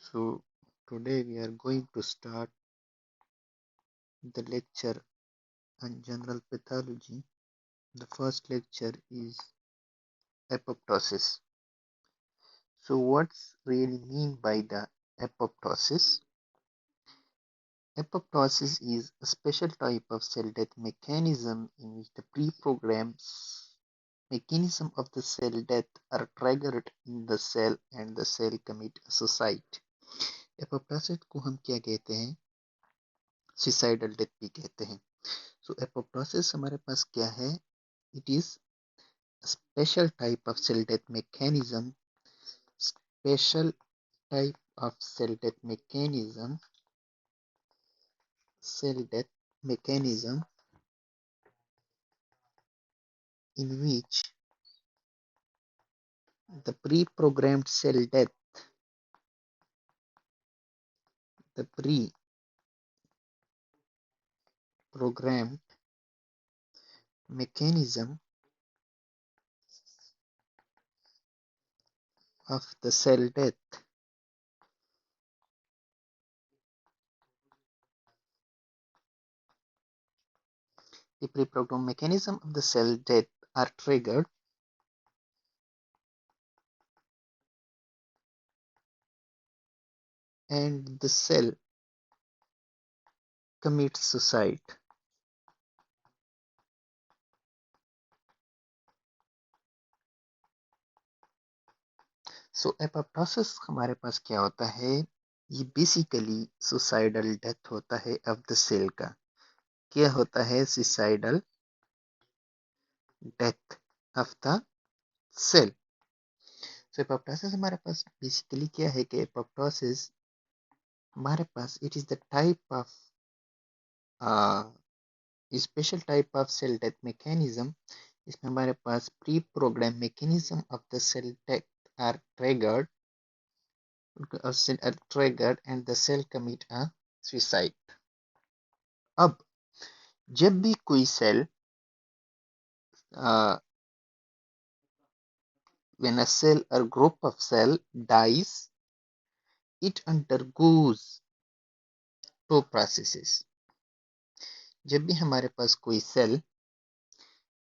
So today we are going to start the lecture on general pathology. The first lecture is apoptosis. So what's really mean by the apoptosis? Apoptosis is a special type of cell death mechanism in which the pre-programmed mechanism of the cell death are triggered in the cell and the cell commit suicide. apoptosis को हम क्या कहते हैं? Suicidal death भी कहते हैं. So apoptosis हमारे पास क्या है? It is a special type of cell death mechanism. Special type of cell death mechanism. Cell death mechanism in which the pre-programmed cell death, the pre-programmed mechanism of the cell death the pre-programmed mechanism of the cell death are triggered and the cell commits suicide. So apoptosis हमारे पास क्या होता है? ये basically suicidal death होता है of the cell का. क्या होता है? Suicidal death of the cell. So apoptosis हमारे पास बेसिकली क्या है कि एपोप्टोसिस हमारे पास it is the type of special type of cell death mechanism. इसमें हमारे पास pre program mechanism of the cell death are triggered and the cell commit a suicide. अब जब भी कोई cell when a cell or group of cell dies, it undergoes two processes. जब भी हमारे पास कोई सेल,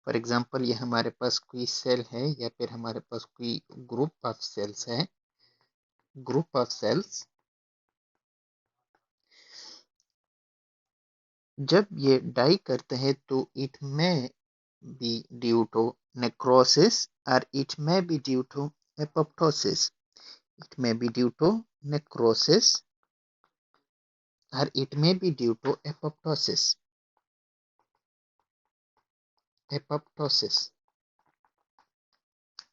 फॉर एग्जांपल ये हमारे पास कोई सेल है या फिर हमारे पास कोई ग्रुप ऑफ सेल्स है, ग्रुप ऑफ सेल्स, जब ये डाई करते हैं तो इट में be due to necrosis or it may be due to apoptosis. It may be due to necrosis or it may be due to apoptosis. Apoptosis.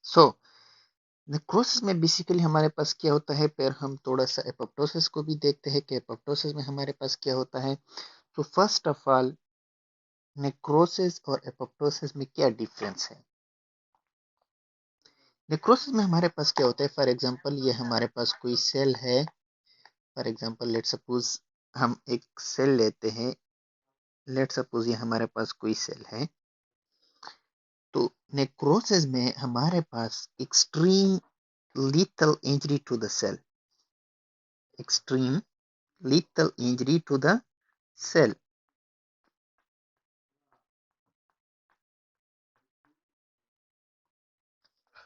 So, necrosis में basically हमारे पास क्या होता है? फिर हम थोड़ा सा एपोप्टोसिस को भी देखते हैं कि एपोप्टोसिस में हमारे पास क्या होता है. तो फर्स्ट ऑफ ऑल नेक्रोसिस और एपोप्टोसिस में क्या डिफरेंस है? नेक्रोसिस में हमारे पास क्या होता है? फॉर एग्जांपल ये हमारे पास कोई सेल है. फॉर एग्जांपल लेट सपोज हम एक सेल लेते हैं. लेट सपोज ये हमारे पास कोई सेल है. तो नेक्रोसिस में हमारे पास extreme lethal injury to the cell. Extreme lethal injury to the cell.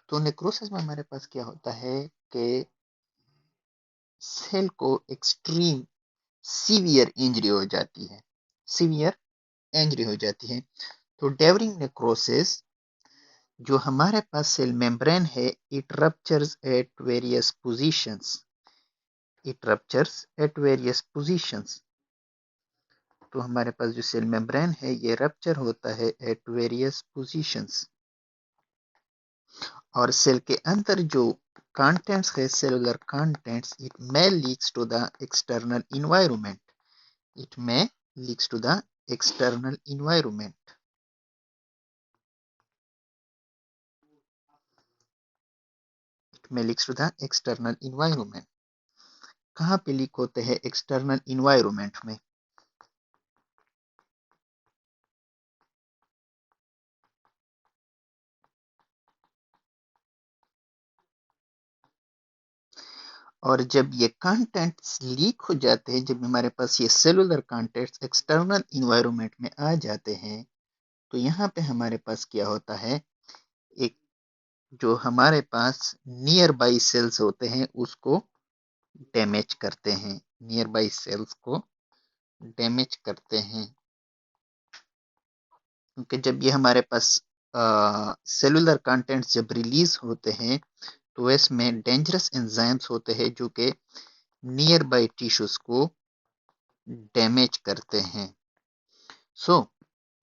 तो नेक्रोसिस में हमारे पास क्या होता है कि सेल को एक्सट्रीम सीवियर इंजरी हो जाती है. सीवियर इंजरी हो जाती है. तो ड्यूरिंग नेक्रोसिस जो हमारे पास सेल मेम्ब्रेन है, it ruptures eight various positions. It ruptures eight various positions. तो हमारे पास जो सेल मेम्ब्रेन है ये रप्चर होता है एट वेरियस पोजीशंस. और सेल के अंदर जो कंटेंट्स है, cellular contents, it may leaks to the external environment. It may leaks to the external environment. May leaks to the external environment. कहाँ पे लीक होते हैं? एक्सटर्नल इन्वायरमेंट में. और जब ये कंटेंट्स लीक हो जाते हैं, जब हमारे पास ये सेलुलर कंटेंट्स एक्सटर्नल इन्वायरमेंट में आ जाते हैं, तो यहाँ पे हमारे पास क्या होता है, एक जो हमारे पास नियर बाई सेल्स होते हैं उसको डैमेज करते हैं, नियर बाई सेल्स को डैमेज करते हैं, क्योंकि जब ये हमारे पास सेलुलर कंटेंट्स जब रिलीज होते हैं तो इसमें डेंजरस एंजाइम्स होते हैं जो कि नियर बाई टिश्यूज को डैमेज करते हैं. So,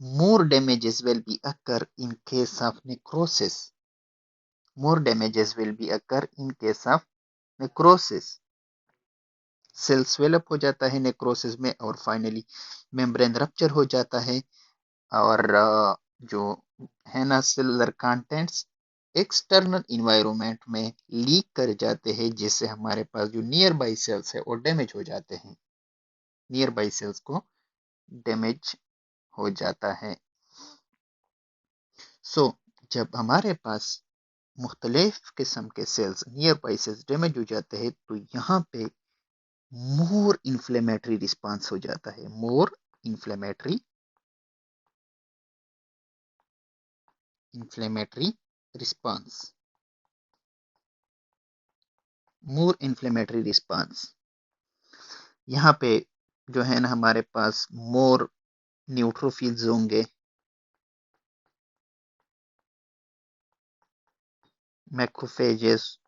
more damages will be occur in case of necrosis. More damages will be occur in case of necrosis. Cell swell up हो जाता है नेक्रोसिस में और फाइनली मेम्ब्रेन रप्चर हो जाता है और जो है ना सेलुलर कंटेंट्स एक्सटर्नल इन्वायरमेंट में लीक कर जाते हैं, जिससे हमारे पास जो नियर बाई सेल्स है वो डैमेज हो जाते हैं, नियर बाई सेल्स को डैमेज हो जाता है. सो जब हमारे पास मुख्तलिफ किस्म के cells nearby cells damage हो जाते हैं तो यहाँ पे मोर इन्फ्लेमेटरी रिस्पांस हो जाता है, मोर इन्फ्लेमेटरी रिस्पांस, मोर इन्फ्लेमेटरी रिस्पांस. यहाँ पे जो है ना हमारे पास मोर न्यूट्रोफिल्स होंगे, मैक्रोफेजेस,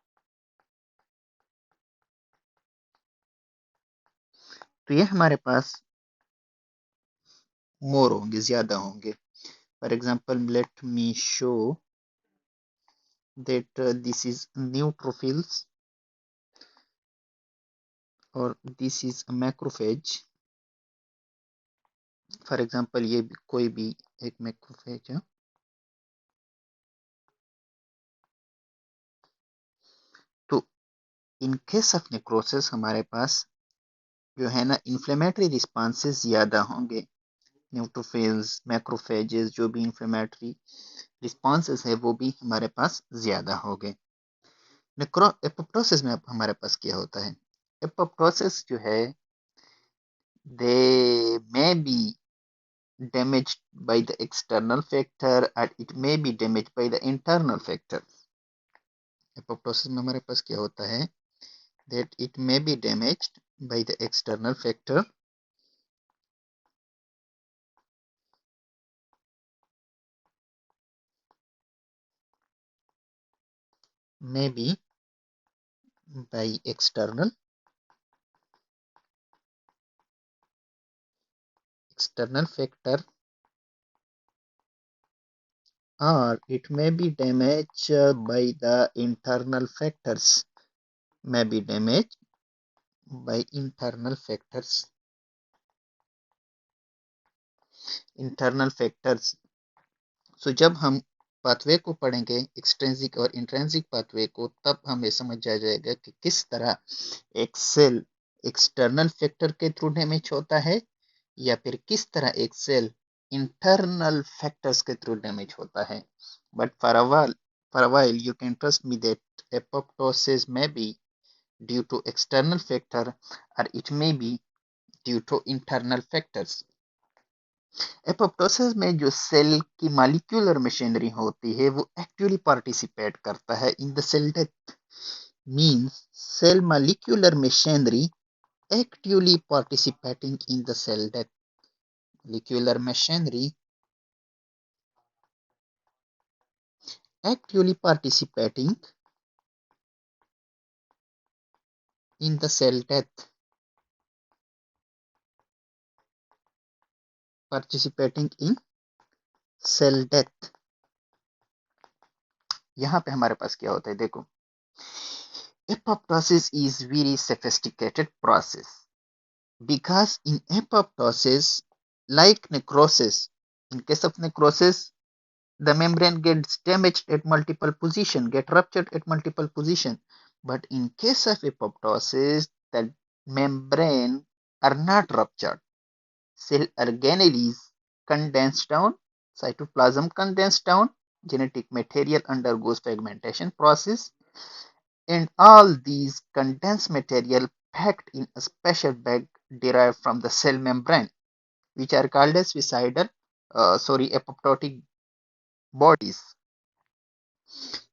तो ये हमारे पास मोर होंगे, ज्यादा होंगे. For example let me show that this is neutrophils और this is a macrophage. For example ये कोई भी एक मैक्रोफेज है. तो इन केस ऑफ नेक्रोसिस हमारे पास जो है ना इन्फ्लेमेटरी रिस्पांसेस ज्यादा होंगे, न्यूट्रोफिल्स, मैक्रोफेजेस, जो भी इन्फ्लेमेटरी रिस्पांसेस है वो भी हमारे पास ज्यादा होंगे. एपोप्टोसिस में अब हमारे पास क्या होता है, एपोप्टोसिस जो है they may be damaged by the external factor and it may be damaged by the internal factor. Apoptosis में हमारे पास क्या होता है, that it may be damaged by the external factor may be by external factor or it may be damaged by the internal factors, may be damaged by internal factors. So जब हम pathway को पढ़ेंगे extrinsic और intrinsic pathway को, तब हमें समझ आ जाएगा कि किस तरह एक सेल एक्सटर्नल फैक्टर के थ्रू डैमेज होता है या फिर किस तरह एक सेल इंटरनल फैक्टर्स के थ्रू डैमेज होता है. But for a while you can trust me that apoptosis may be due to external factor or it may be due to internal factors. Apoptosis में जो सेल की molecular machinery होती है वो actively participate करता है in the cell death. Means cell molecular machinery actively participating in the cell death. Molecular machinery actively participating in the cell death. Participating in cell death. यहाँ पे हमारे पास क्या होता है, देखो apoptosis is very sophisticated process because in apoptosis, like necrosis, in case of necrosis the membrane gets damaged at multiple position, get ruptured at multiple position. But in case of apoptosis, the membrane are not ruptured. Cell organelles condense down, cytoplasm condense down, genetic material undergoes fragmentation process, and all these condensed material packed in a special bag derived from the cell membrane, which are called as apoptotic bodies.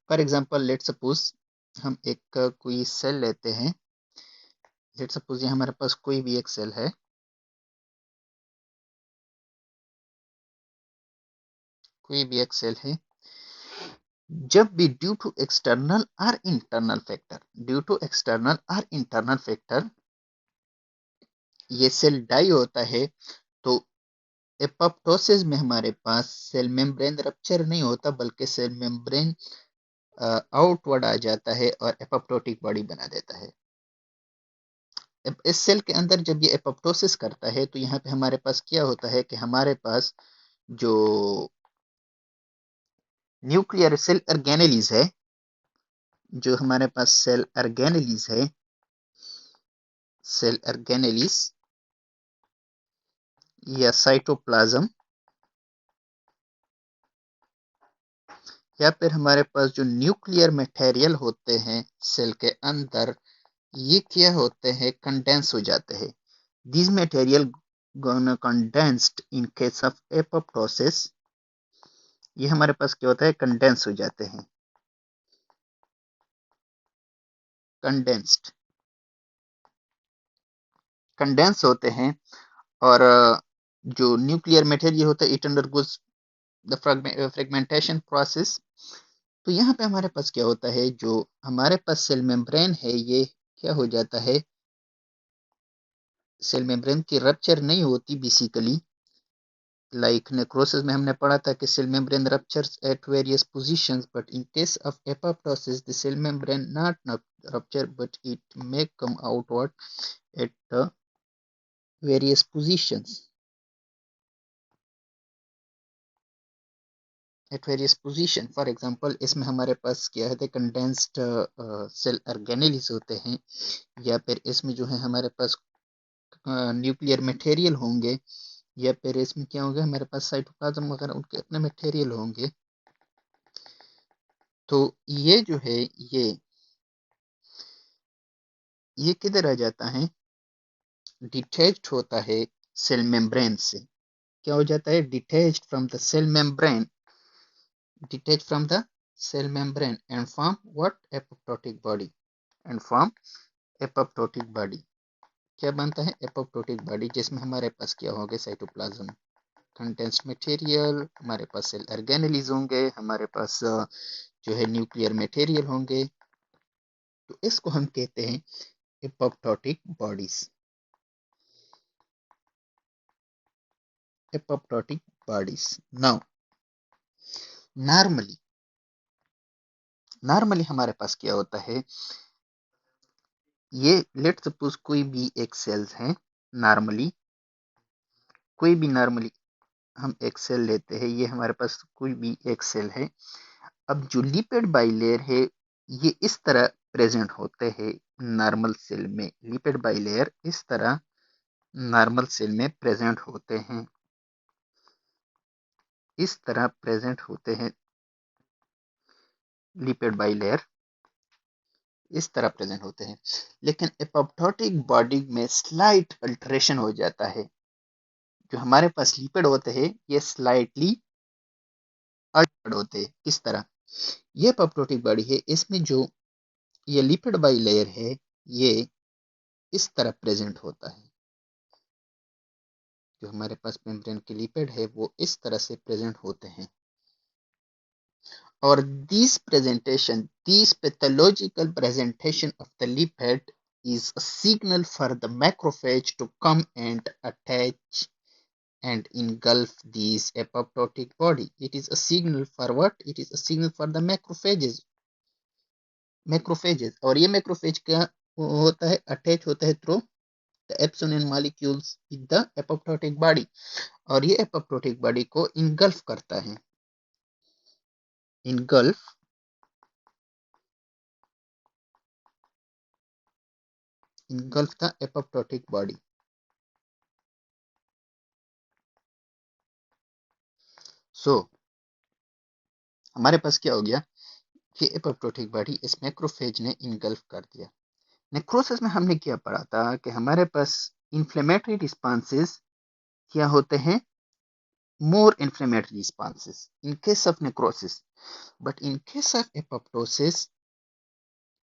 For example let suppose हम एक कोई cell लेते हैं. Late suppose ये हमारे पास कोई भी एक सेल है. कोई भी एक सेल है. जब भी ड्यू टू एक्सटर्नल और इंटरनल फैक्टर ये सेल डाई होता है, तो एपोप्टोसिस में हमारे पास सेल मेम्ब्रेन रप्चर नहीं होता, बल्कि सेल मेम्ब्रेन आउटवर्ड आ जाता है और एपोप्टोटिक बॉडी बना देता है. इस सेल के अंदर जब ये एपोप्टोसिस करता है, तो यहाँ पे हमारे पास क्या होता है कि हमारे पास जो न्यूक्लियर सेल ऑर्गेनेलिस है, जो हमारे पास सेल ऑर्गेनेलिस है, सेल ऑर्गेनेलिस या साइटोप्लाज्म, या फिर हमारे पास जो न्यूक्लियर मटेरियल होते हैं सेल के अंदर, ये क्या होते हैं, कंडेंस हो जाते हैं. This material gonna condensed in case of apoptosis. ये हमारे पास क्या होता है, कंडेंस हो जाते हैं. कंडेंस होते हैं और जो न्यूक्लियर मटेरियल होता है it undergoes the fragmentation process. तो यहाँ पे हमारे पास क्या होता है, जो हमारे पास सेल मेम्ब्रेन है, ये क्या हो जाता है, सेल मेम्ब्रेन की रप्चर नहीं होती बेसिकली. लाइक नेक्रोसिस में हमने पढ़ा था कि cell membrane ruptures at various positions, but in case of apoptosis the cell membrane not rupture, but it may come outward at various positions. For example इसमें हमारे पास क्या है, कंडेंस्ड सेल ऑर्गेनेल्स होते हैं, या फिर इसमें जो है हमारे पास न्यूक्लियर मटेरियल होंगे, या फिर इसमें क्या होगा, हमारे पास साइटोप्लाज्म वगैरह उनके अपने मटेरियल होंगे. तो ये जो है ये किधर आ जाता है, डिटैच्ड होता है सेल मेम्ब्रेन से. क्या हो जाता है, detached from the cell membrane, and form what, apoptotic body, क्या बनता है, एपोप्टोटिक बॉडी, जिसमें हमारे पास क्या होगा, साइटोप्लाज्म कंटेंस मटेरियल, हमारे पास सेल ऑर्गेनेल्स होंगे, हमारे पास जो है न्यूक्लियर मटेरियल होंगे. तो इसको हम कहते हैं एपोप्टोटिक बॉडीज. नाउ नॉर्मली हमारे पास क्या होता है, ये लेट सपोज कोई भी एक सेल्स है. नॉर्मली हम एक सेल लेते हैं, ये हमारे पास कोई भी एक सेल है. अब जो लिपिड बाइलेयर है, ये इस तरह प्रेजेंट होते हैं नॉर्मल सेल में. लिपिड बाइलेयर इस तरह नॉर्मल सेल में प्रेजेंट होते हैं, इस तरह प्रेजेंट होते हैं. लिपिड बाइलेयर इस तरह प्रेजेंट होते हैं. लेकिन एपोप्टोटिक बॉडी में स्लाइट अल्टरेशन हो जाता है. जो हमारे पास लिपिड होते हैं, ये स्लाइटली अल्टर्ड होते हैं. किस तरह, ये एपोप्टोटिक बॉडी है, इसमें जो ये लिपिड बाइलेयर है, ये इस तरह प्रेजेंट होता है. जो हमारे पास मेम्ब्रेन के लिपिड है, वो इस तरह से प्रेजेंट होते हैं. और this pathological presentation of the lipid is a signal for the macrophage to come and attach and engulf this apoptotic body. It is a signal for what? It is a signal for the macrophages. और ये macrophage क्या होता है, attach होता है through the epsilon molecules with the apoptotic body, और ये apoptotic body को engulf करता है. engulf the apoptotic body. So हमारे पास क्या हो गया, कि एपोप्टोटिक बॉडी इस मैक्रोफेज ने इनगल्फ कर दिया। नेक्रोसिस में हमने क्या पढ़ा था कि हमारे पास इन्फ्लेमेटरी रिस्पॉन्सेस क्या होते हैं, more inflammatory responses in case of necrosis, but in case of apoptosis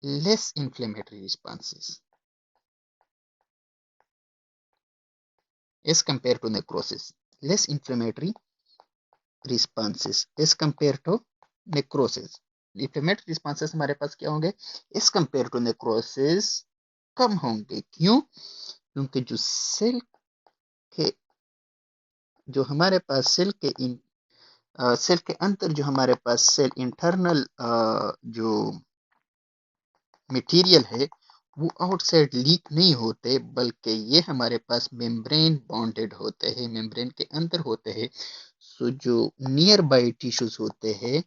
less inflammatory responses as compared to necrosis, less inflammatory responses as compared to necrosis. Inflammatory responses हमारे पास क्या होंगे as compared to necrosis, कम होंगे। क्यों? क्योंकि जो cell के जो हमारे पास सेल के अंदर जो हमारे पास सेल इंटरनल जो मटेरियल है वो आउटसाइड लीक नहीं होते, बल्कि ये हमारे पास मेम्ब्रेन बॉन्डेड होते हैं, मेम्ब्रेन के अंदर होते हैं। सो जो नियर बाय टिश्यूज होते हैं,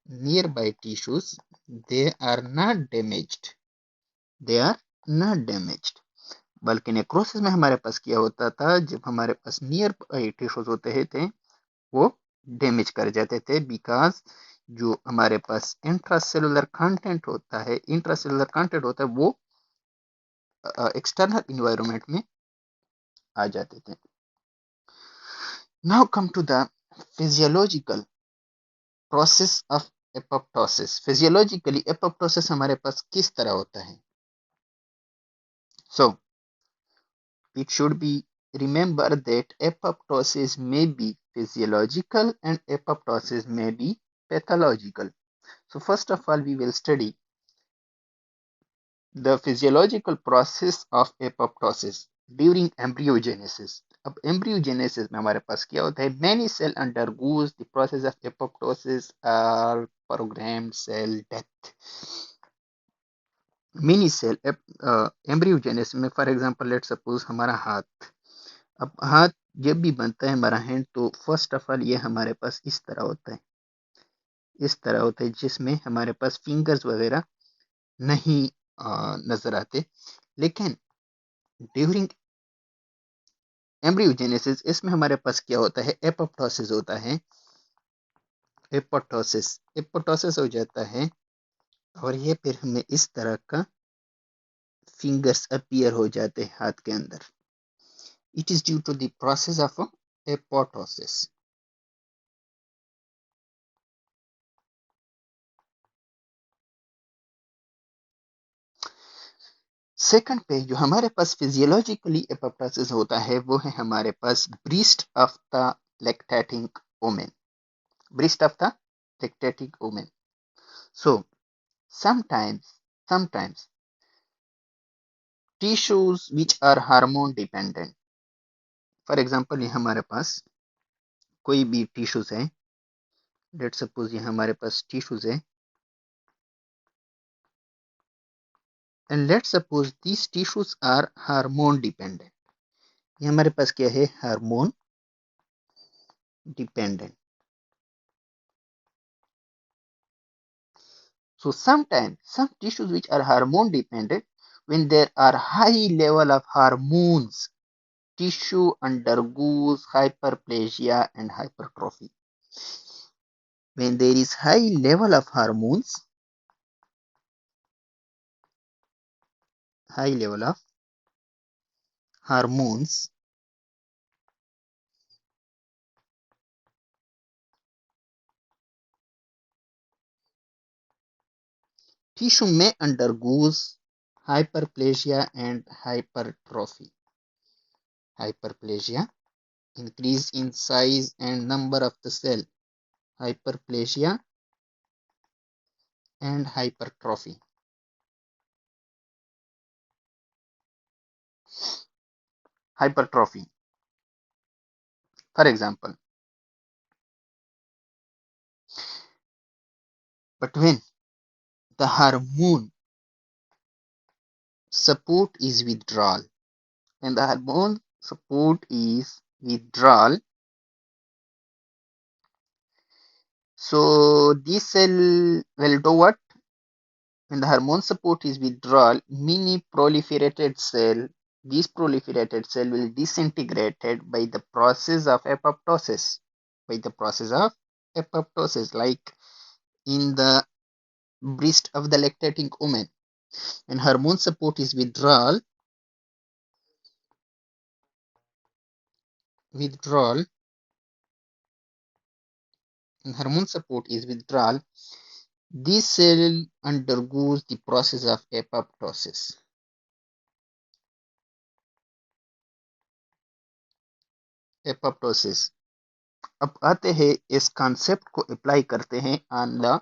nearby tissues they are not damaged, they are not damaged. बल्कि नेक्रोसिस में हमारे पास क्या होता था, जब हमारे पास नियर बाय टिश्यूज होते थे वो डैमेज कर जाते थे, बिकॉज जो हमारे पास इंट्रासेलुलर कंटेंट होता है, वो एक्सटर्नल इन्वायरमेंट में आ जाते थे। Now come to the physiological process of apoptosis. Physiologically apoptosis हमारे पास किस तरह होता है? So it should be remember that apoptosis may be physiological and apoptosis may be pathological. So first of all we will study the physiological process of apoptosis during embryogenesis. अब embryogenesis में हमारे पास क्या होता है? Many cell undergoes the process of apoptosis or programmed cell death. Many cell embryogenesis में for example let suppose हमारा हाथ, अब हाथ जब भी बनता है हमारा हैंड, तो फर्स्ट ऑफ ऑल ये हमारे पास इस तरह होता है, इस तरह होता है, जिसमें हमारे पास फिंगर्स वगैरह नहीं नजर आते। लेकिन ड्यूरिंग एम्ब्रियोजेनेसिस इसमें हमारे पास क्या होता है? एपोप्टोसिस होता है। एपोप्टोसिस हो जाता है और ये फिर हमें इस तरह का फिंगर्स अपीयर हो जाते हैं हाथ के अंदर। It is due to the process of apoptosis. Second पे जो हमारे पास फिजियोलॉजिकली एपोप्टोसिस होता है वो है हमारे पास breast of the lactating women, breast of the lactating woman. So sometimes tissues which are hormone dependent, for example ये हमारे पास कोई भी टिश्यूज है, लेट सपोज ये हमारे पास टिश्यूज है, and let suppose these tissues are hormone dependent. ये हमारे पास क्या है? Hormone dependent. So sometimes some tissues which are hormone dependent, when there are high level of hormones, tissue undergoes hyperplasia and hypertrophy. When there is high level of hormones, tissue may undergoes hyperplasia and hypertrophy. Hyperplasia, increase in size and number of the cell. Hyperplasia and hypertrophy. Hypertrophy, for example. But when the hormone support is withdrawal, when the hormone support is withdrawal, so this cell will do what? When the hormone support is withdrawal, many proliferated cell, these proliferated cell will disintegrated by the process of apoptosis, like in the breast of the lactating woman. When hormone support is withdrawal, when hormone support is withdrawal, this cell undergoes the process of apoptosis. Apoptosis. अब आते हैं इस concept को apply करते हैं on the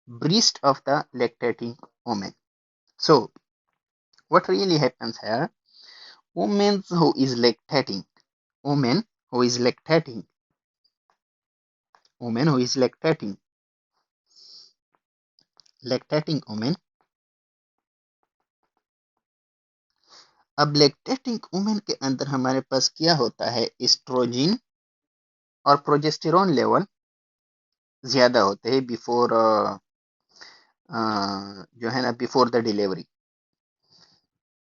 breast of the lactating woman. So, what really happens here? Woman who is lactating, woman who is lactating, woman who is lactating woman. अब lactating woman के अंदर हमारे पास क्या होता है? एस्ट्रोजन और प्रोजेस्टेरोन लेवल ज्यादा होते हैं बिफोर जो है ना before the delivery.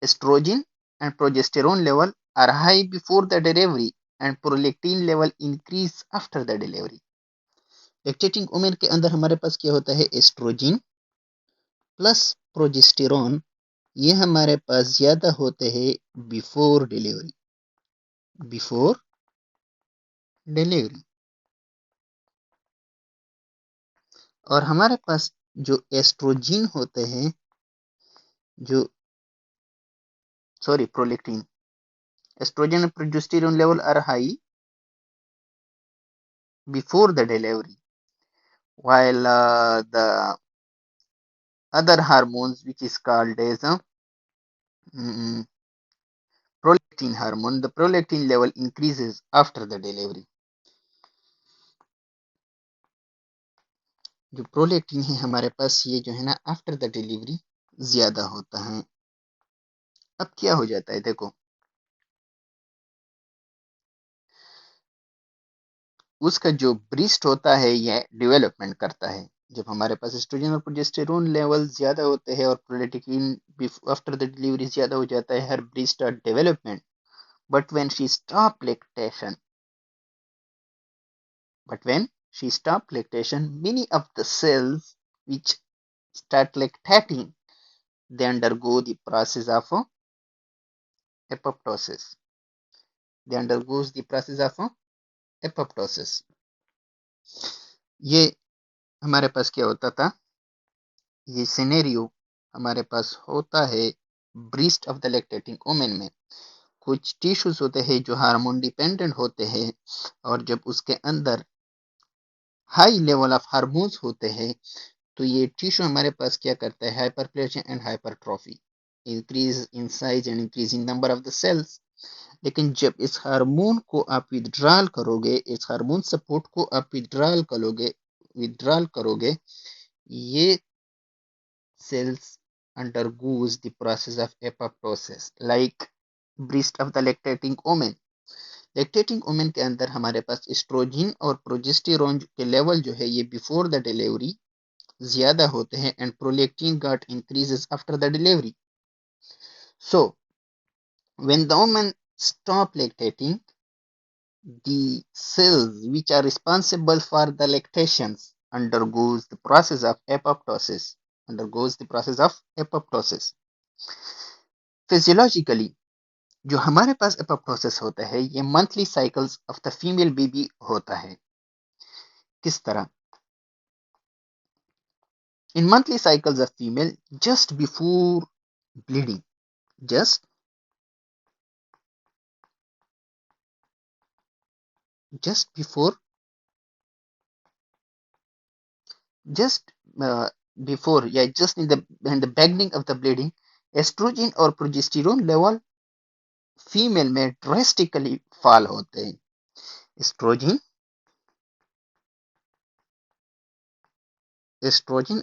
Estrogen and progesterone level are high before the delivery and prolactin level increase after the delivery. Lactating women के अंदर हमारे पास क्या होता है? एस्ट्रोजन प्लस प्रोजेस्टेरोन, ये हमारे पास ज्यादा होते हैं बिफोर डिलीवरी. Before delivery. और हमारे पास जो एस्ट्रोजन होते हैं, जो prolactin, estrogen and progesterone level are high before the delivery, while the other hormones which is called as prolactin hormone, the prolactin level increases after the delivery. जो prolactin है हमारे पास, ये जो है ना आफ्टर द डिलीवरी ज्यादा होता है. अब क्या हो जाता है? देखो, उसका जो ब्रीस्ट होता है यह डेवलपमेंट करता है. जब हमारे पास एस्ट्रोजन और प्रोजेस्टेरोन लेवल ज्यादा होते हैं और प्रोलेक्टिन आफ्टर द डिलीवरी ज्यादा हो जाता है, हर breast are development. But when she stop lactation, many of the cells which start lactating, they undergo the process of apoptosis. They undergoes the process of apoptosis. ये हमारे पास क्या होता था? ये सिनेरियो हमारे पास होता है breast of the lactating women में. कुछ टिश्यूज होते हैं जो हार्मोन डिपेंडेंट होते हैं, और जब उसके अंदर हाई लेवल ऑफ हार्मोन्स होते हैं तो ये टिश्यू हमारे पास क्या करता है? Hyperplasia and hypertrophy, increase in size and increase in number of the cells. लेकिन जब इस हार्मोन को आप विथड्रॉल करोगे, इस हार्मोन सपोर्ट को आप विथड्रॉल करोगे, ये cells undergoes the process of apoptosis like breast of the lactating woman. Lactating women के अंदर हमारे पास एस्ट्रोजन और प्रोजेस्टेरोन के लेवल जो है ये बिफोर द डिलीवरी ज्यादा होते हैं and prolactin got increases after the delivery. So when the woman stop lactating, the cells which are responsible for the lactations undergoes the process of apoptosis. Physiologically, जो हमारे पास apoptosis होता है ये monthly cycles of the female baby होता है. किस तरह? इन monthly cycles of female, just before bleeding, just before just before yeah just in the beginning of the bleeding, estrogen और प्रोजेस्टेरोन लेवल फीमेल में ड्रेस्टिकली फॉल होते हैं. Estrogen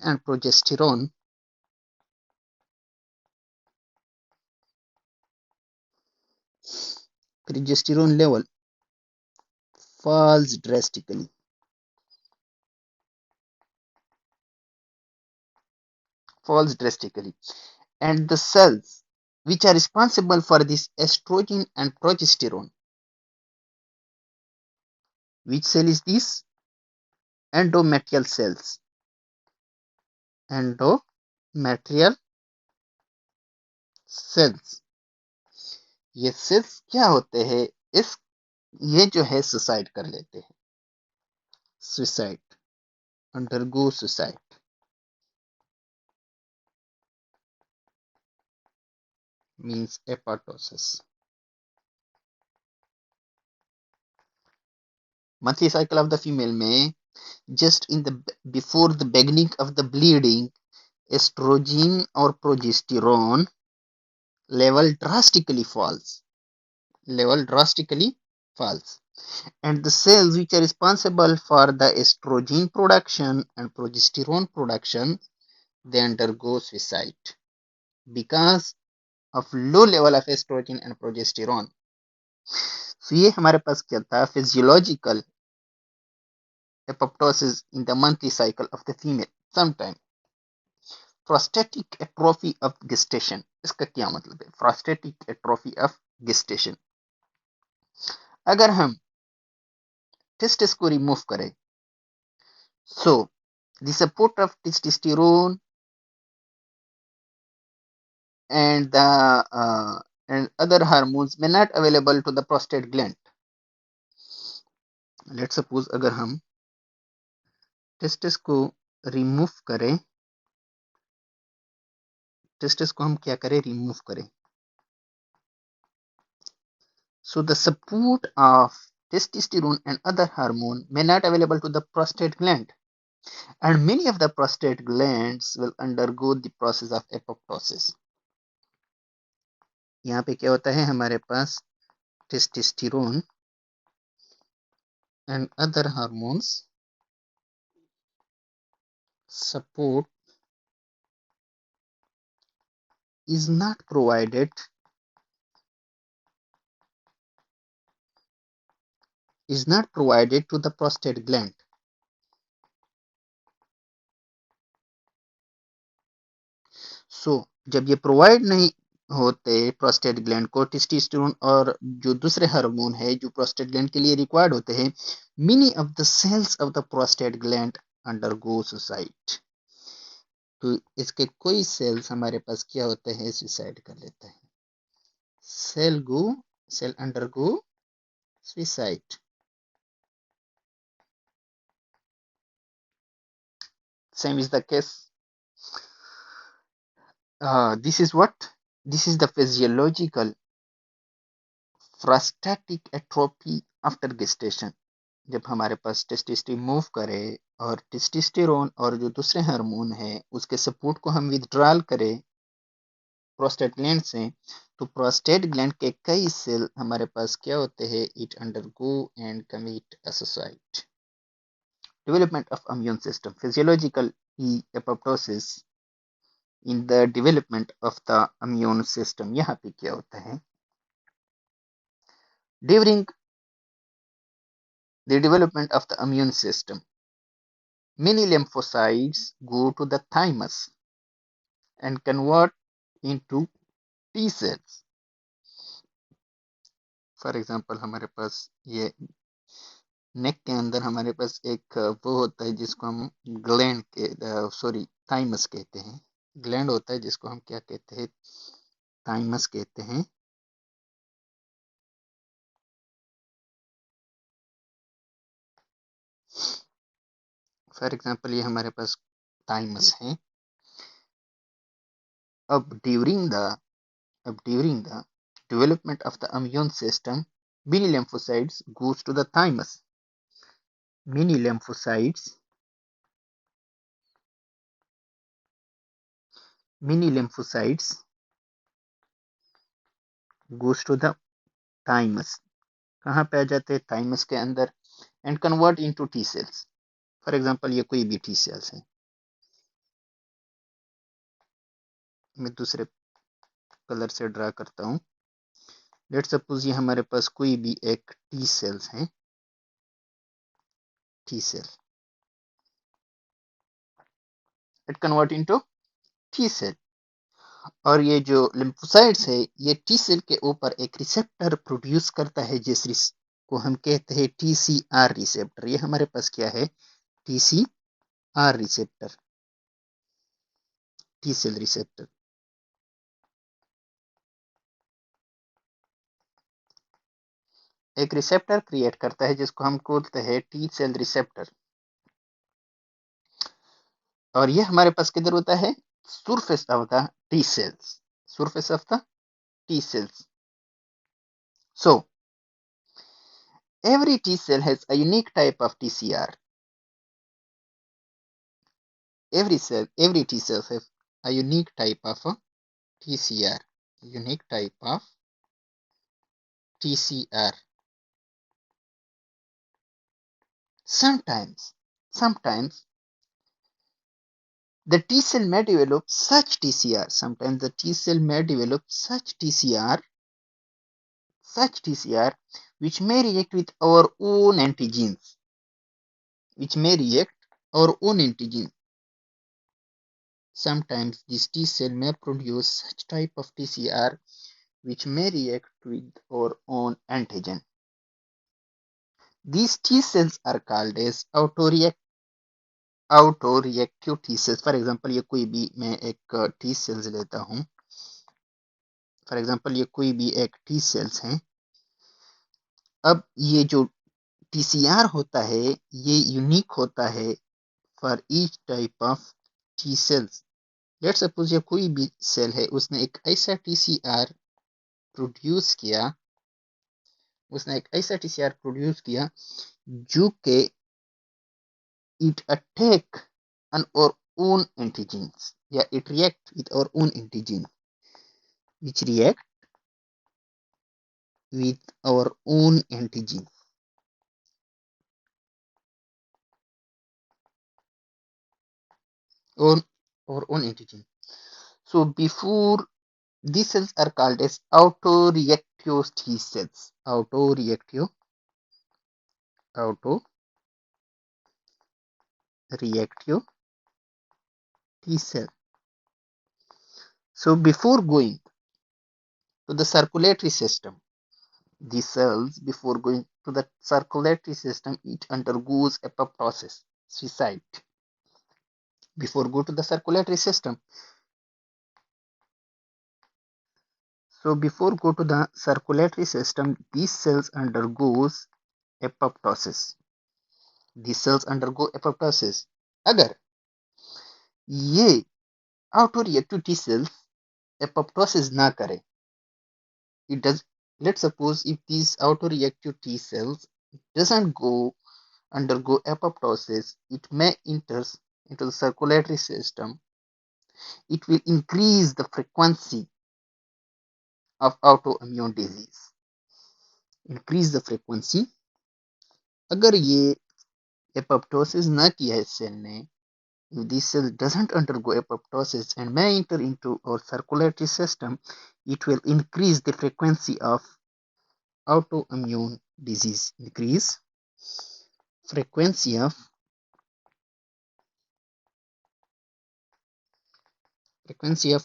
and progesterone level falls drastically. And the cells which are responsible for this estrogen and progesterone, which cell is this? Endometrial cells. Endometrial cells. ये cells क्या होते हैं? इस ये जो है सुसाइड कर लेते हैं, suicide, undergo suicide, means apoptosis. Monthly cycle of the female में just in the before the beginning of the bleeding, estrogen or progesterone level drastically falls. Level drastically falls. And the cells which are responsible for the estrogen production and progesterone production, they undergo suicide because of low level of estrogen and progesterone. So ये हमारे पास क्या था? Physiological apoptosis in the monthly cycle of the female. Sometime prostatic atrophy of gestation. इसका क्या मतलब है? Prostatic atrophy of gestation, अगर हम टेस्टिस को रिमूव करें, so the support of testosterone and the and other hormones may not available to the prostate gland. Let's suppose अगर हम टेस्टिस को रिमूव करें, टेस्टिस को हम क्या करें? रिमूव करें। So the support of testosterone and other hormone may not available to the prostate gland, and many of the prostate glands will undergo the process of apoptosis. यहाँ पे क्या होता है? हमारे पास testosterone and other hormones support is not provided to the prostate gland. So जब ये provide नहीं होते प्रोस्टेट ग्लैंड को टेस्टोस्टेरोन और जो दूसरे हार्मोन है जो प्रोस्टेट ग्लैंड के लिए रिक्वायर्ड होते हैं, many of the cells of the prostate gland undergo suicide. तो इसके कोई सेल्स हमारे पास क्या होते हैं? सुसाइड कर लेते हैं। Cell undergo suicide. Same is the case. This is the physiological prostatic atrophy after gestation. जब हमारे पास टेस्टोस्टेरोन मूव करे और टेस्टोस्टेरोन और जो दूसरे हार्मोन है उसके सपोर्ट को हम विथड्रॉल करें प्रोस्टेट ग्लैंड से, तो प्रोस्टेट ग्लैंड के कई सेल हमारे पास क्या होते हैं? It undergo and commit suicide. Development of immune system, physiological apoptosis in the development of the immune system. यहाँ पे क्या होता है? During the development of the immune system, many lymphocytes go to the thymus and convert into T cells. For example हमारे पास ये नेक के अंदर हमारे पास एक वो होता है जिसको हम ग्लैंड के थाइमस कहते हैं। ग्लैंड होता है जिसको हम क्या कहते हैं? थाइमस कहते हैं। फॉर एग्जाम्पल ये हमारे पास थाइमस है। अब during the development of the immune system, many lymphocytes goes to the thymus. Many lymphocytes goes to the thymus. कहाँ पे आ जाते हैं? थाइमस के अंदर, and convert into T cells. For example ये कोई भी टी सेल्स है, मैं दूसरे कलर से ड्रा करता हूँ। लेट्स सपोज ये हमारे पास कोई भी एक टी सेल्स है, T cell, it convert into T cell, और ये जो लिम्फोसाइट्स है ये टी सेल के ऊपर एक रिसेप्टर प्रोड्यूस करता है जिसको हम कहते हैं TCR रिसेप्टर। ये हमारे पास क्या है? TCR receptor. T cell receptor. एक रिसेप्टर क्रिएट करता है जिसको हम बोलते हैं टी सेल रिसेप्टर, और ये हमारे पास किधर होता है? surface of the T cells. Surface of the T cells. So every T cell has a unique type of TCR. Every T cell has a unique type of TCR. Unique type of TCR. Sometimes the T cell may develop such TCR. Sometimes the T cell may develop such TCR which may react with our own antigens. Sometimes this T cell may produce such type of TCR which may react with our own antigen. These T cells are called as autoreactive T cells. For example, ये कोई भी मैं एक T cells लेता हूँ. For example, ये कोई भी एक T cells हैं. अब ये जो TCR होता है ये यूनिक होता है for each type of T cells. Let's suppose ये कोई भी सेल है, उसने एक ऐसा TCR प्रोड्यूस किया जो कि it attack on our own antigens, या it react with our own antigen, which react with our own antigen. Our own antigen. So before, these cells are called as autoreactive T cells. Autoreactive T cell. So before going to the circulatory system, these cells, before going to the circulatory system, it undergoes apoptosis, suicide. Before go to the circulatory system. So before go to the circulatory system, these cells undergoes apoptosis. These cells undergo apoptosis. अगर ये autoreactive T cells apoptosis ना करे, it does. Let's suppose if these autoreactive T cells doesn't undergo apoptosis, it may enter into the circulatory system. It will increase the frequency of autoimmune disease. Increase the frequency. अगर ये apoptosis ना किया है cell ने, if this cell doesn't undergo apoptosis and may enter into our circulatory system, it will increase the frequency of autoimmune disease. Increase frequency of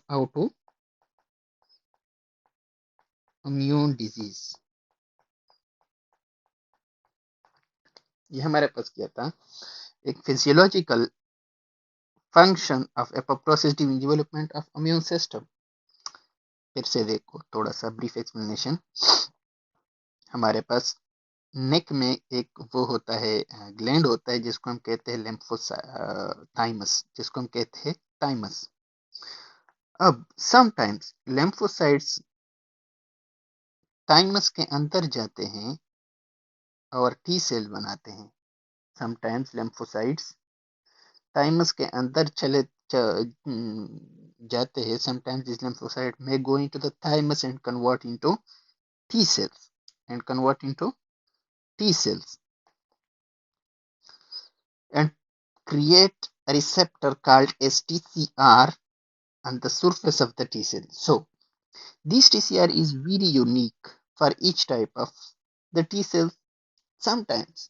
autoimmune disease. ये हमारे पास क्या था? एक physiological function of apoptosis during development of immune system. फिर से देखो थोड़ा सा brief explanation. हमारे पास नेक में एक वो होता है, ग्लैंड होता है जिसको हम कहते हैं थाइमस, जिसको हम कहते हैं थाइमस. अब समटाइम्स lymphocytes थाइमस के अंदर जाते हैं और टी सेल बनाते हैं. समटाइम्स lymphocytes थाइमस के अंदर जाते हैं. Sometimes this lymphocyte may go into the thymus and convert into T cells and create a receptor called as TCR on the surface of the T cell. So this TCR is very unique for each type of the T cells. Sometimes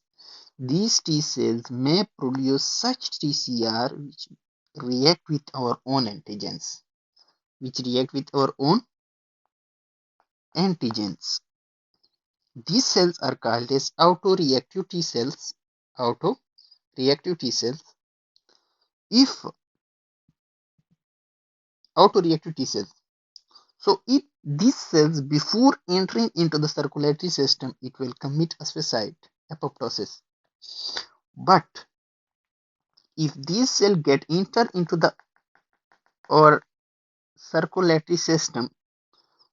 these T cells may produce such TCR which react with our own antigens. These cells are called as autoreactive T cells. If autoreactive T cells. So these cells, before entering into the circulatory system, it will commit a suicide, apoptosis. But if these cells get enter into the or circulatory system,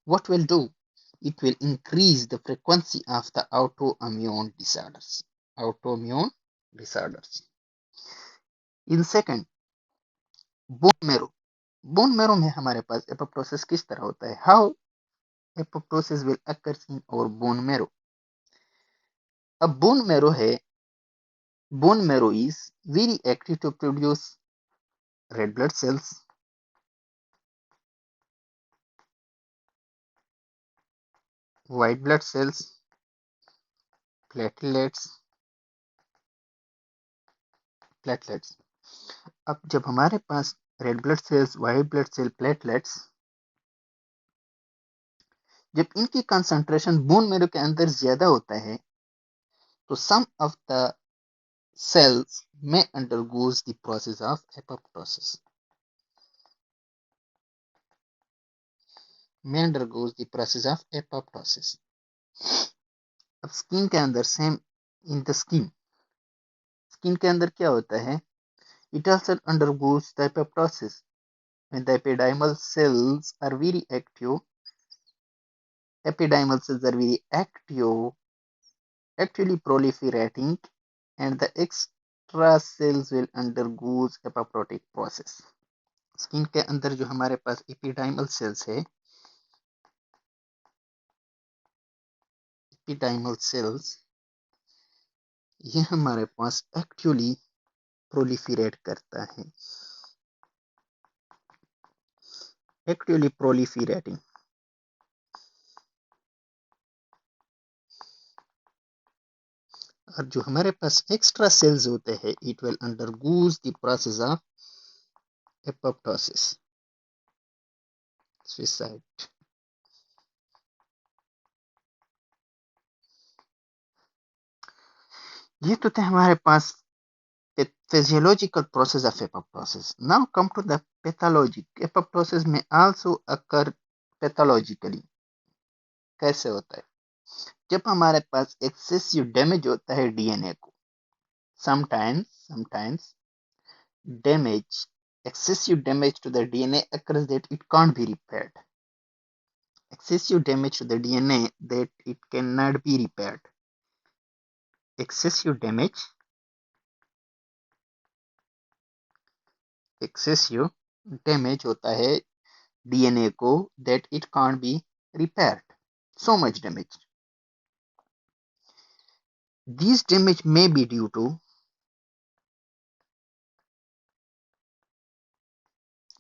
what will do? It will increase the frequency of the autoimmune disorders. Autoimmune disorders. In second, bone marrow. Bone marrow में हमारे पास apoptosis किस तरह होता है? How apoptosis will occur in our bone marrow. अब bone marrow है, bone marrow is very active to produce red blood cells, white blood cells, platelets. अब जब हमारे पास red blood cells, white blood cell, platelets, जब इनकी concentration bone marrow के अंदर ज्यादा होता है, तो some of the cells may undergoes the process of apoptosis. अब स्किन के अंदर सेम इन द स्किन के अंदर क्या होता है? It also undergoes the apoptosis when the epidermal cells are very active. Epidermal cells are very active, actually proliferating, and the extra cells will undergoes apoptotic process. Skin के अंदर जो हमारे पास ependymal sales है, एपिडाइमल सेल्स, ये हमारे पास actually proliferate करता है, actually proliferating. और जो हमारे पास एक्स्ट्रा सेल्स होते हैं, it will undergoes the process of apoptosis, suicide. ये तो थे हमारे पास physiological process of apoptosis. Now come to the pathologic. Apoptosis may also occur pathologically. कैसे होता है? जब हमारे पास एक्सेसिव डैमेज होता है डीएनए को, sometimes damage, excessive damage to the DNA occurs that it can't be repaired. Excessive damage to the DNA that it cannot be repaired. Excessive damage होता है डीएनए को that it can't be repaired. So much damage. These damage may be due to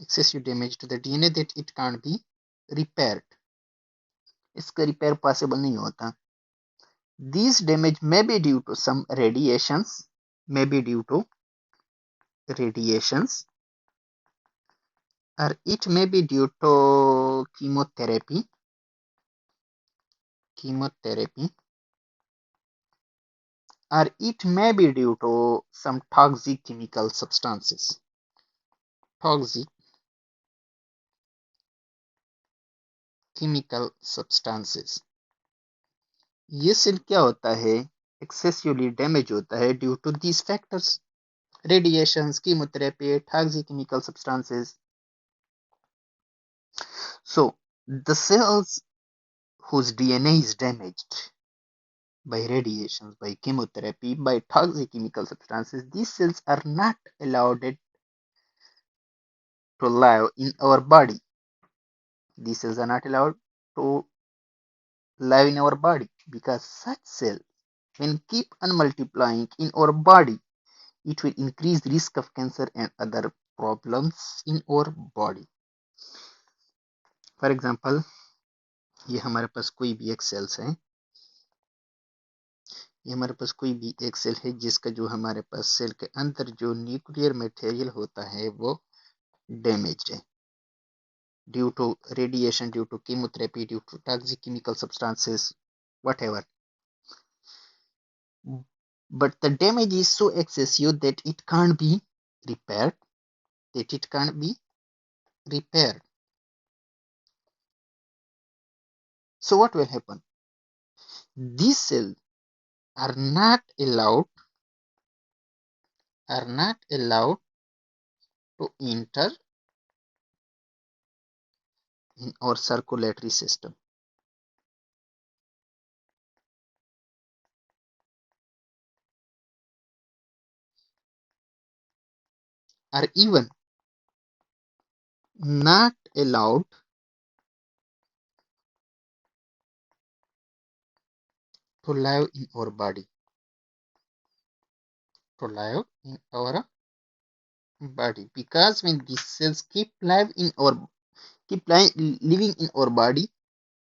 excessive damage to the DNA that it can't be repaired. इसका repair possible नहीं होता. These damage may be due to some radiations, or it may be due to chemotherapy, or it may be due to some toxic chemical substances. ये cell क्या होता है? Excessively damage होता है due to these factors, radiations, chemotherapy, toxic chemical substances. So the cells whose DNA is damaged by radiations, by chemotherapy, by toxic chemical substances, these cells are not allowed to live in our body. These cells are not allowed to live in our body because such cells, when keep on multiplying in our body, it will increase the risk of cancer and other problems in our body. For example, ये हमारे पास कोई भी एक sales है, ये हमारे पास कोई भी एक सेल है जिसका जो हमारे पास सेल के अंदर जो न्यूक्लियर मटेरियल होता है वो डैमेज्ड है due to radiation, due to chemotherapy, due to toxic chemical substances, whatever. But the damage is so excessive that it can't be repaired. So what will happen? These cells are not allowed to enter in our circulatory system. Are even not allowed to live in our body. Because when these cells keep living in our body,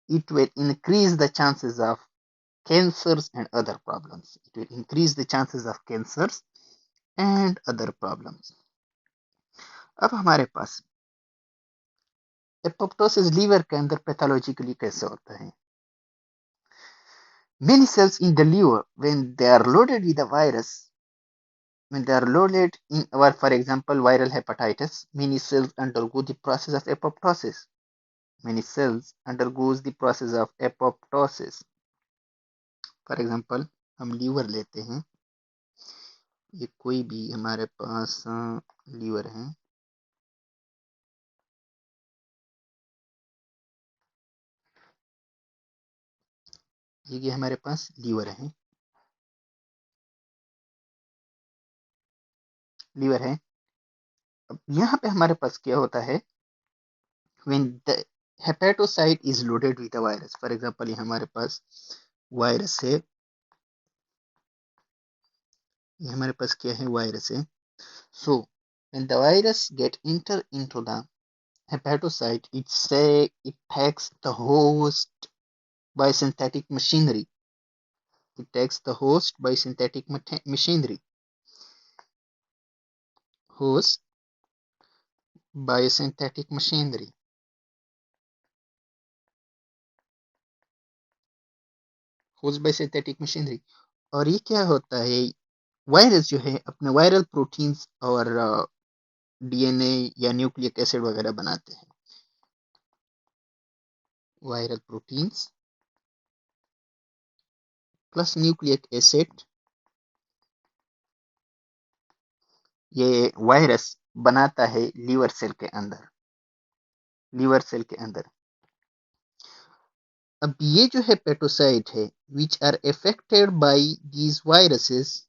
it will increase the chances of cancers and other problems. It will increase the chances of cancers and other problems. अब हमारे पास apoptosis liver के अंदर pathologically कैसे होता है? Many cells in the liver, when they are loaded with a virus, when they are loaded in our, for example, viral hepatitis, many cells undergo the process of apoptosis. Many cells undergoes the process of apoptosis. For example, हम liver लेते हैं, ये कोई भी हमारे पास liver है, ये हमारे पास लीवर है, अब यहाँ पे हमारे पास क्या होता है? When the hepatocyte is loaded with a virus, for example, ये हमारे पास वायरस है, ये हमारे पास क्या है? वायरस है. So when the virus get enter into the hepatocyte, it takes the host by synthetic machinery. और ये क्या होता है? वायरस जो है अपने वायरल प्रोटीन्स और डीएनए या न्यूक्लिक एसिड वगैरह बनाते हैं. Viral proteins plus nucleic acid, ये वायरस बनाता है लीवर सेल के अंदर. अब ये जो हेपेटोसाइट है, which are affected by these viruses,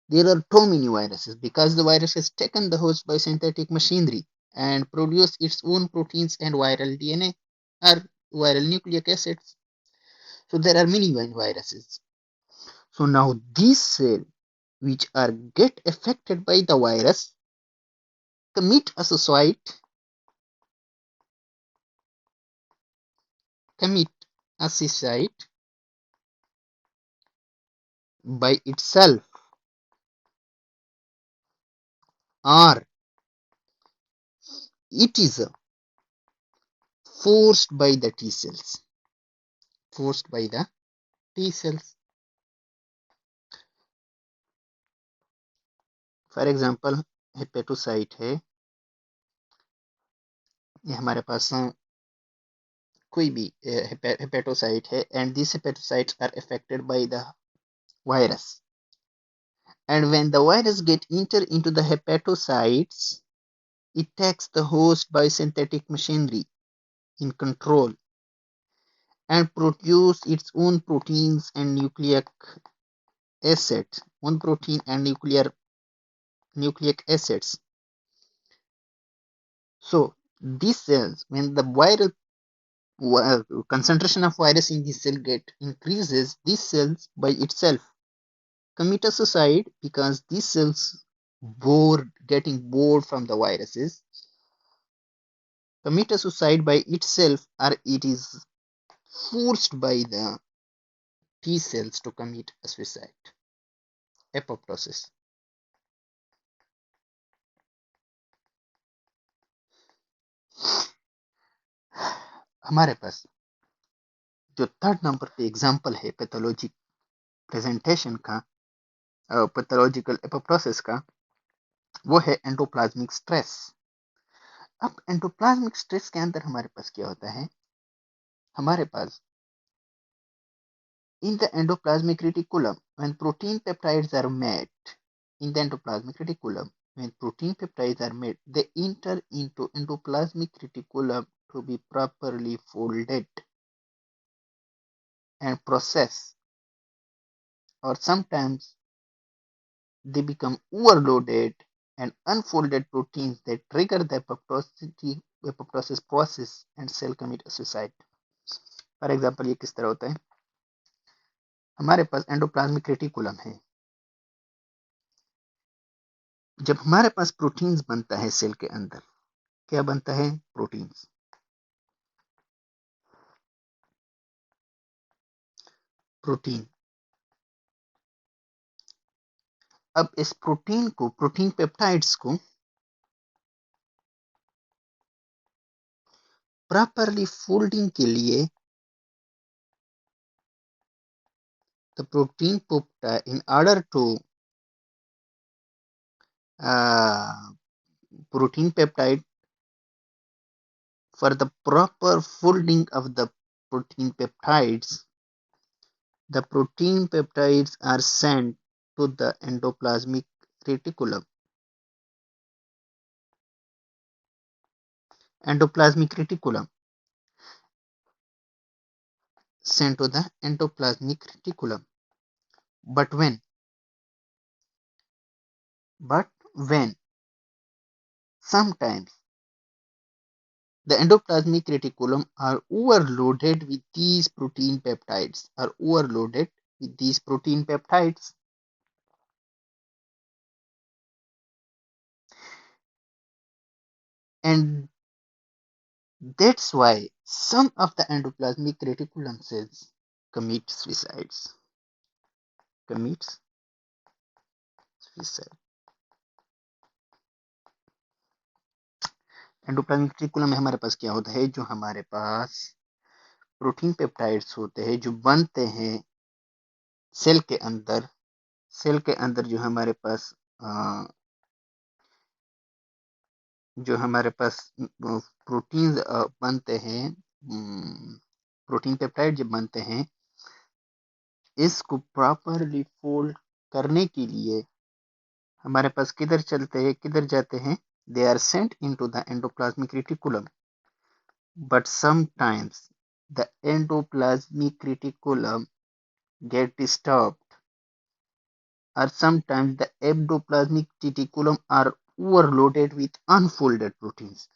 there are too many viruses because the virus has taken the host by synthetic machinery and produced its own proteins and viral DNA or viral nucleic acids. So there are many viruses. So now these cells which are get affected by the virus commit a suicide by itself, or it is forced by the T cells. For example, hepatocyte है, ये हमारे पास कोई भी hepatocyte है, and these hepatocytes are affected by the virus. And when the virus get enter into the hepatocytes, it takes the host by synthetic machinery in control and produce its own proteins and nucleic acids, nucleic acids. So these cells, when the viral concentration of virus in this cell get increases, these cells by itself commit a suicide because these cells getting bored from the viruses, commit a suicide by itself, or it is forced by the T cells to commit a suicide. Apoptosis. हमारे पास जो third number पे example है pathologic presentation का, pathological apoptosis का, वो है endoplasmic stress. अब endoplasmic stress के अंदर हमारे पास क्या होता है? हमारे पास in the endoplasmic reticulum when protein peptides are made in the endoplasmic reticulum when protein peptides are made, they enter into endoplasmic reticulum to be properly folded and processed, or sometimes they become overloaded and unfolded proteins that trigger the apoptosis process and cell commit suicide. For example ये किस तरह होता है, हमारे पास endoplasmic reticulum है, जब हमारे पास proteins बनता है सेल के अंदर, क्या बनता है, प्रोटीन्स, प्रोटीन। अब इस प्रोटीन को, प्रोटीन पेप्टाइड्स को प्रॉपरली फोल्डिंग के लिए the protein peptide in order to protein peptide for the proper folding of the protein peptides, the protein peptides are sent to the endoplasmic reticulum. Endoplasmic reticulum sent to the endoplasmic reticulum. But when sometimes the endoplasmic reticulum are overloaded with these protein peptides, and that's why some of the endoplasmic reticulum cells commit suicides. Endoplasmic reticulum में हमारे पास क्या होता है, जो हमारे पास protein peptides होते हैं जो बनते हैं सेल के अंदर, जो हमारे पास प्रोटीन बनते हैं, प्रोटीन पेप्टाइड जब बनते हैं, इसको प्रॉपरली फोल्ड करने के लिए हमारे पास किधर जाते हैं, they are sent into the endoplasmic reticulum, but sometimes the endoplasmic reticulum get disturbed, or sometimes the endoplasmic reticulum are overloaded with unfolded proteins.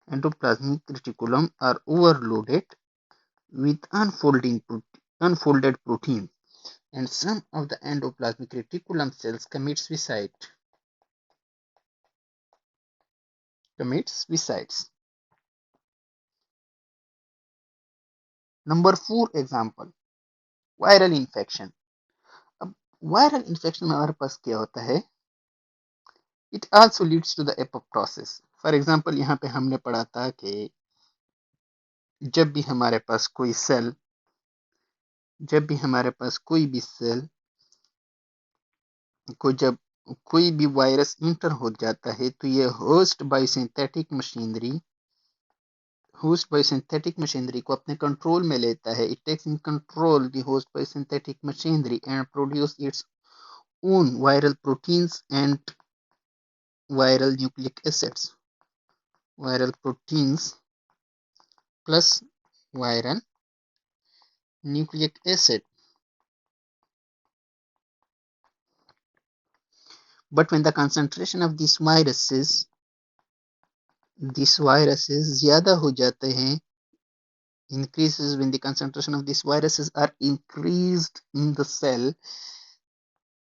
Endoplasmic reticulum are overloaded with unfolded proteins, and some of the endoplasmic reticulum cells commit suicides. Number 4 example, viral infection. अब viral infection में हमारे पास क्या होता है, it also leads to the apoptosis. For example यहाँ पे हमने पढ़ा था कि जब भी हमारे पास कोई सेल को जब कोई भी वायरस इंटर हो जाता है, तो ये होस्ट बाय सिंथेटिक मशीनरी को अपने कंट्रोल में लेता है। It takes in control the host by synthetic machinery and produce its own viral proteins and viral nucleic acids. Viral proteins plus viral nucleic acid. But when the concentration of these viruses ज़्यादा हो जाते हैं, increases when the concentration of these viruses are increased in the cell,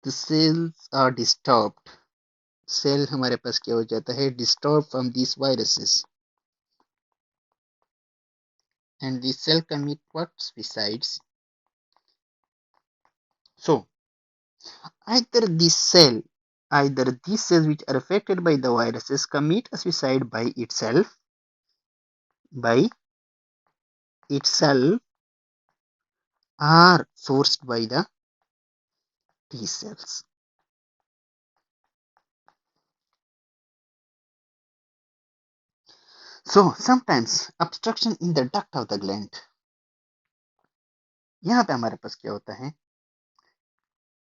the cells are disturbed. Cell हमारे पास क्या हो जाता है, disturbed from these viruses, and the cell commit what, suicides. So either these cells which are affected by the viruses commit a suicide by itself, are forced by the T cells. So sometimes obstruction in the duct of the gland, यहाँ पे हमारे पास क्या होता है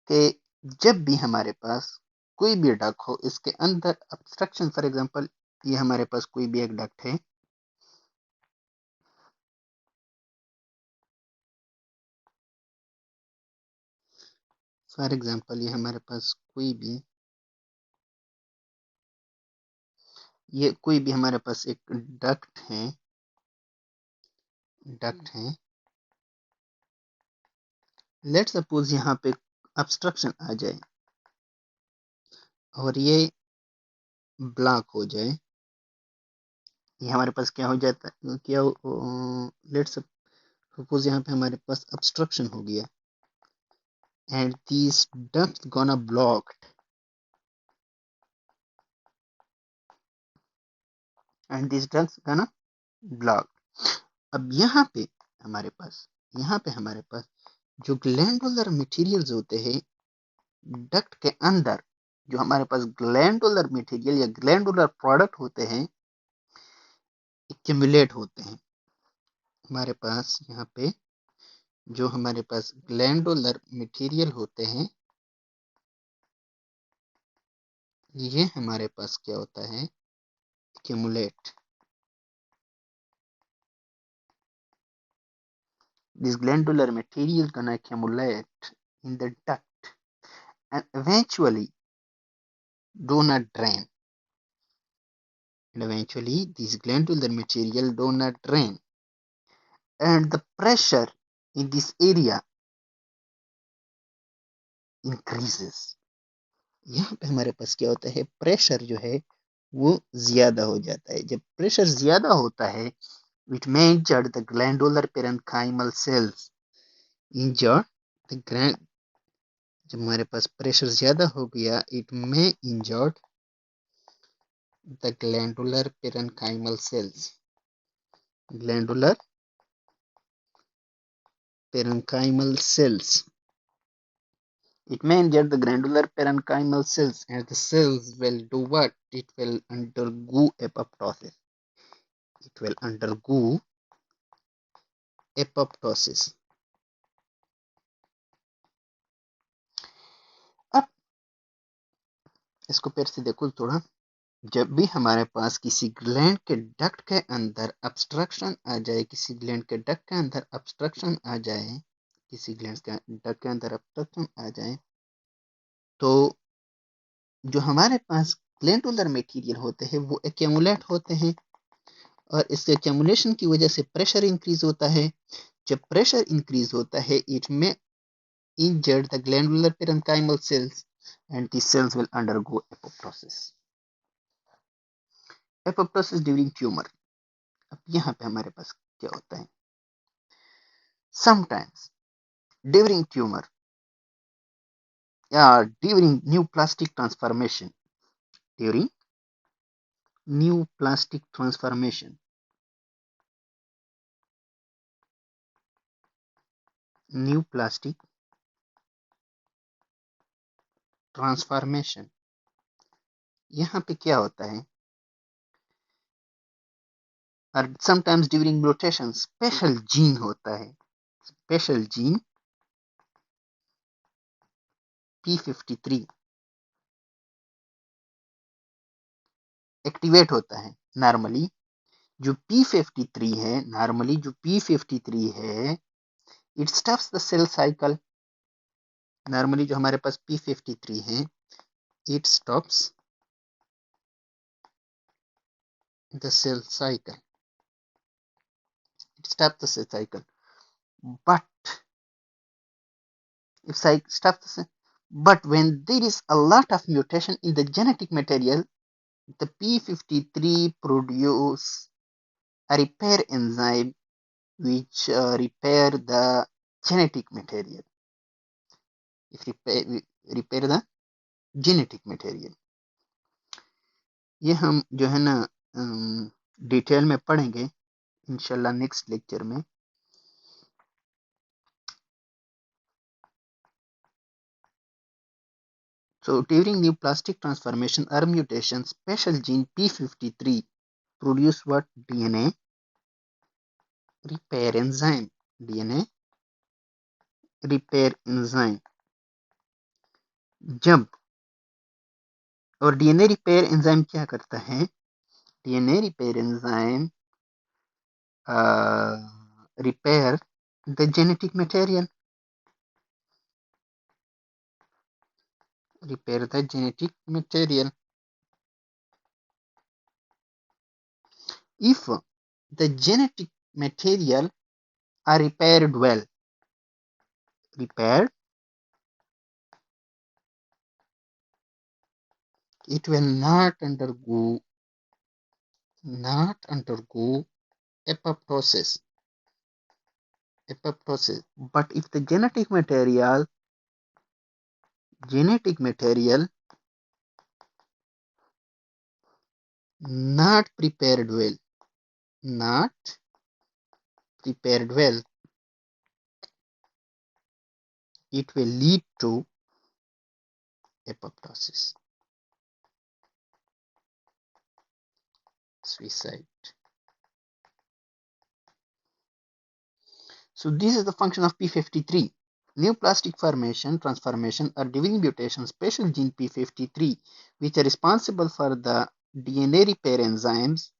कि जब भी हमारे पास कोई भी डक्ट हो, इसके अंदर ऑब्स्ट्रक्शन, फॉर एग्जांपल ये हमारे पास कोई भी एक डक्ट है, फॉर एग्जांपल ये हमारे पास कोई भी हमारे पास एक डक्ट है। लेट सपोज यहाँ पे ऑब्स्ट्रक्शन आ जाए और ये ब्लॉक हो जाए, ये हमारे पास क्या हो जाता है, लेट सपोज यहाँ पे हमारे पास ऑब्स्ट्रक्शन हो गया and these ducts gonna blocked and these ducts gonna blocked। अब हमारे पास जो ग्लैंडुलर मटेरियल्स होते हैं डक्ट के अंदर, जो हमारे पास ग्लैंडुलर मटेरियल या ग्लैंडुलर प्रोडक्ट होते हैं, एक्यूमुलेट होते हैं। हमारे पास यहाँ पे जो हमारे पास ग्लैंडुलर मटेरियल होते हैं, ये हमारे पास क्या होता है, accumulate. This glandular material gonna accumulate in the duct and eventually do not drain. And eventually this glandular material do not drain. And the pressure in this area increases। यहाँ पे हमारे पास क्या होता है, प्रेशर जो है वो ज्यादा हो जाता है। जब प्रेशर ज्यादा होता है, it may injure the glandular parenchymal cells। injure the grand जब हमारे पास प्रेशर ज्यादा हो गया, it may injure the glandular parenchymal cells। glandular parenchymal cells, it may injure the glandular parenchymal cells and the cells will do what? It will undergo apoptosis। It will undergo apoptosis। अब इसको फिर से देखो थोड़ा। जब भी हमारे पास किसी ग्लैंड के डक्ट के अंदर ऑब्स्ट्रक्शन आ जाए, किसी ग्लैंड के डक्ट के अंदर ऑब्स्ट्रक्शन आ जाए, तो जो हमारे पास ग्लैंडुलर मटेरियल होते हैं वो एक्यूमुलेट होते हैं और इस एक्यूमुलेशन की वजह से प्रेशर इंक्रीज होता है। जब प्रेशर इंक्रीज होता है, इट में injure the glandular parenchymal cells and these cells will undergo apoptosis। apoptosis during tumor। अब यहाँ पे हमारे पास क्या होता है, sometimes during tumor या during new plastic transformation, during new plastic transformation, new plastic transformation, यहाँ पे क्या होता है, और sometimes during mutation special gene होता है, स्पेशल जीन P53 एक्टिवेट होता है। नॉर्मली जो P53 है, it stops the cell cycle. Normally जो हमारे पास P53 है, it stops the cell cycle, it stops the cell cycle, but if stops the cell, but when there is a lot of mutation in the genetic material, the P53 produce a repair enzyme which repair the genetic material, if repair the genetic material। ये हम जो है ना detail में पढ़ेंगे इंशाल्लाह next lecture में। So during new plastic transformation or mutation, special gene P53 produce what? DNA repair enzyme, DNA repair enzyme जब और डीएनए रिपेयर एंजाइम क्या करता है? DNA repair enzyme repair the genetic material. Repair the genetic material. If the genetic material are repaired well, it will not undergo apoptosis. But if the genetic material not prepared well, it will lead to apoptosis, suicide. So this is the function of p53. Neoplastic formation, transformation, or dividing mutation special gene p53, which are responsible for the DNA repair enzymes.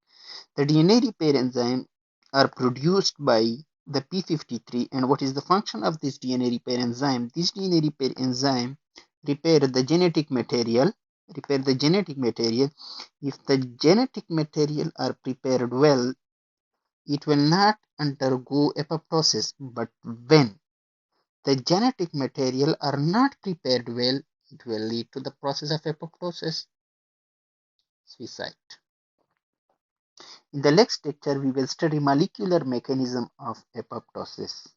The DNA repair enzymes are produced by the p53, and what is the function of this DNA repair enzyme? This DNA repair enzyme repair the genetic material. If the genetic material are prepared well, it will not undergo apoptosis. But when the genetic material are not prepared well, it will lead to the process of apoptosis, suicide. In the next lecture, we will study molecular mechanism of apoptosis.